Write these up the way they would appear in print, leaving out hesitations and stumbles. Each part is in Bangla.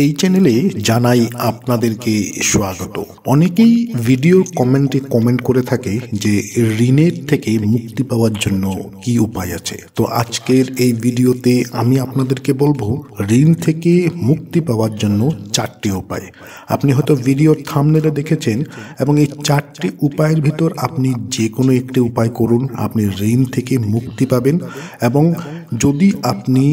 এই চ্যানেলে জানাই আপনাদেরকে স্বাগত। অনেকেই ভিডিও কমেন্টে কমেন্ট করে থাকে যে ঋণের থেকে মুক্তি পাওয়ার জন্য কি উপায় আছে। তো আজকের এই ভিডিওতে আমি আপনাদেরকে বলবো ঋণ থেকে মুক্তি পাওয়ার জন্য 4টি উপায়। আপনি হয়তো ভিডিওর থাম্বনেলে দেখেছেন এবং এই 4টি উপায়ের ভিতর আপনি যে কোনো একটি উপায় করুন, আপনি ঋণ থেকে মুক্তি পাবেন। এবং যদি আপনি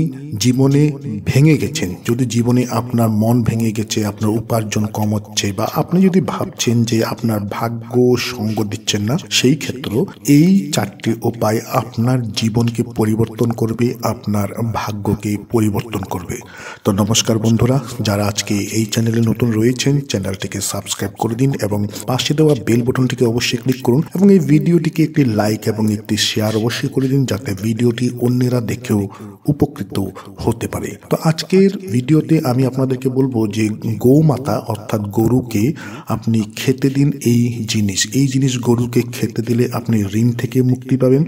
জীবনে ভেঙে গেছেন, যদি জীবনে আপনার মন ভেঙে গেছে, আপনার উপার্জন কম হচ্ছে, বা আপনি যদি ভাবছেন যে আপনার ভাগ্য সঙ্গ দিচ্ছেন না, সেই ক্ষেত্রে এই 4টি উপায় আপনার জীবনকে পরিবর্তন করবে, আপনার ভাগ্যকে পরিবর্তন করবে। তো নমস্কার বন্ধুরা, যারা আজকে এই চ্যানেলে নতুন রয়েছেন চ্যানেলটিকে সাবস্ক্রাইব করে দিন এবং পাশে দেওয়া বেল বাটনটিকে অবশ্যই ক্লিক করুন এবং এই ভিডিওটিকে একটি লাইক এবং একটি শেয়ার অবশ্যই করে দিন, যাতে ভিডিওটি অন্যেরা দেখেও উপকৃত হতে পারে। তো আজকের ভিডিওতে আমি আপনাদেরকে বলবো যে গৌমাতা অর্থাৎ গরুকে আপনি খেতে দিন এই জিনিস গরুকে খেতে দিলে আপনি ঋণ থেকে মুক্তি পাবেন,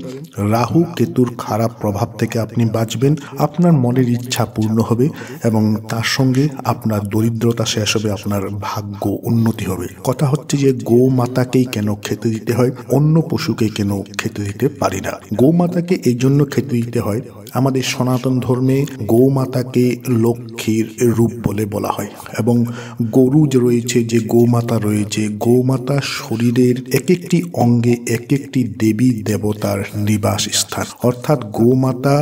রাহু কেতুর খারাপ প্রভাব থেকে আপনি বাঁচবেন, আপনার মনের ইচ্ছা পূর্ণ হবে এবং তার সঙ্গে আপনার দরিদ্রতা শেষ হবে, আপনার ভাগ্য উন্নতি হবে। কথা হচ্ছে যে গৌমাতাকেই কেন খেতে দিতে হয়, অন্য পশুকে কেন খেতে দিতে পারি না। গৌমাতাকে এই জন্য খেতে দিতে হয়, আমাদের সনাতন ধর্মে গৌমাতাকে লক্ষ্মীর রূপ বলে বলা হয় এবং গরু যে রয়েছে, যে গৌমাতা রয়েছে, গৌমাতা শরীরের এক একটি অঙ্গে এক একটি দেবী দেবতার নিবাস স্থান। অর্থাৎ গৌমাতা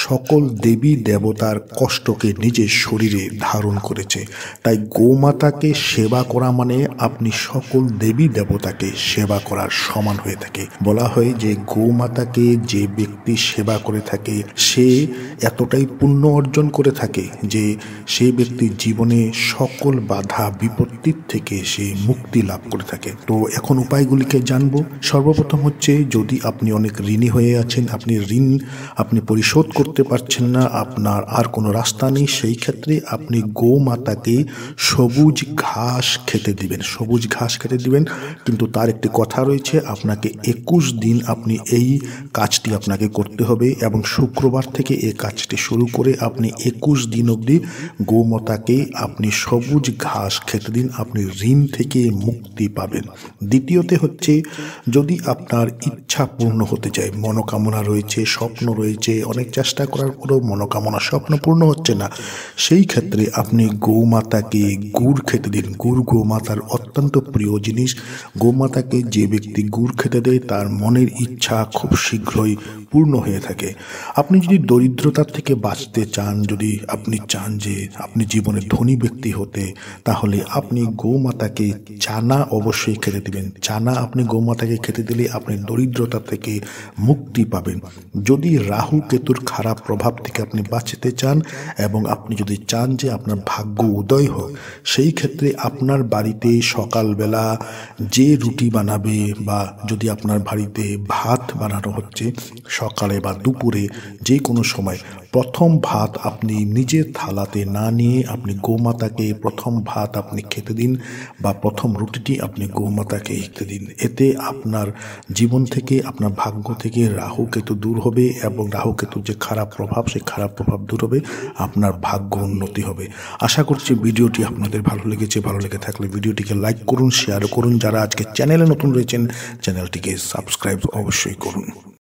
সকল দেবী দেবতার কষ্টকে নিজের শরীরে ধারণ করেছে। তাই গৌমাতাকে সেবা করা মানে আপনি সকল দেবী দেবতাকে সেবা করার সমান হয়ে থাকে। বলা হয় যে গৌমাতাকে যে ব্যক্তি সেবা করে থাকে সে এতটাই পুণ্য অর্জন করে থাকে যে সেই ব্যক্তির জীবনে সকল বাধা বিপত্তির থেকে সে মুক্তি লাভ করে থাকে। তো এখন উপায়গুলিকে জানবো। সর্বপ্রথম হচ্ছে, যদি আপনি অনেক ঋণী হয়ে আছেন, আপনি ঋণ পরিশোধ করতে পারছেন না, আপনার আর কোনো রাস্তা নেই, সেই ক্ষেত্রে আপনি গৌমাতাকে সবুজ ঘাস খেতে দিবেন। সবুজ ঘাস খেতে দিবেন, কিন্তু তার একটি কথা রয়েছে, আপনাকে 21 দিন আপনি এই কাজটি আপনাকে করতে হবে এবং শুক্রবার থেকে এই কাজটি শুরু করে আপনি 21 দিন অবধি গৌমাতাকে আপনি সবুজ ঘাস খেতে দিন, আপনি ঋণ থেকে মুক্তি পাবেন। দ্বিতীয়তে হচ্ছে, যদি আপনার ইচ্ছা পূর্ণ হতে চায়, মনোকামনা রয়েছে, স্বপ্ন রয়েছে, অনেক চেষ্টা করার পরেও মনোকামনা স্বপ্ন পূর্ণ হচ্ছে না, সেই ক্ষেত্রে আপনি গৌমাতাকে গুড় খেতে দিন। গুড় গৌমাতার অত্যন্ত প্রিয় জিনিস। গৌমাতাকে যে ব্যক্তি গুড় খেতে দেয় তার মনের ইচ্ছা খুব শীঘ্রই পূর্ণ হয়ে থাকে। আপনি যদি দরিদ্রতার থেকে বাঁচতে চান, যদি আপনি চান যে আপনি জীবনে ধনী ব্যক্তি হতে, তাহলে আপনি গৌমাতাকে চানা অবশ্যই খেতে দিবেন। চানা আপনি গৌমাতাকে খেতে দিলে আপনি দরিদ্রতা থেকে মুক্তি পাবেন। যদি রাহু কেতুর খারাপ প্রভাব থেকে আপনি বাঁচতে চান এবং আপনি যদি চান যে আপনার ভাগ্য উদয় হোক, সেই ক্ষেত্রে আপনার বাড়িতে সকালবেলা যে রুটি বানাবে, বা যদি আপনার বাড়িতে ভাত বানানো হচ্ছে সকালে বা দুপুরে যে কোনো সময়, প্রথম ভাত আপনি নিজের থালাতে না নিয়ে আপনি গৌমাতাকে প্রথম ভাত আপনি খেতে দিন, বা প্রথম রুটিটি আপনি গৌমাতাকে খেতে দিন। এতে আপনার জীবন থেকে, আপনার ভাগ্য থেকে রাহু কেতু দূর হবে এবং রাহু কেতুর যে খারাপ প্রভাব, সেই খারাপ প্রভাব দূর হবে, আপনার ভাগ্য উন্নতি হবে। আশা করছি ভিডিওটি আপনাদের ভালো লেগেছে। ভালো লেগে থাকলে ভিডিওটিকে লাইক করুন, শেয়ার করুন। যারা আজকে চ্যানেলে নতুন রয়েছেন চ্যানেলটিকে সাবস্ক্রাইব অবশ্যই করুন।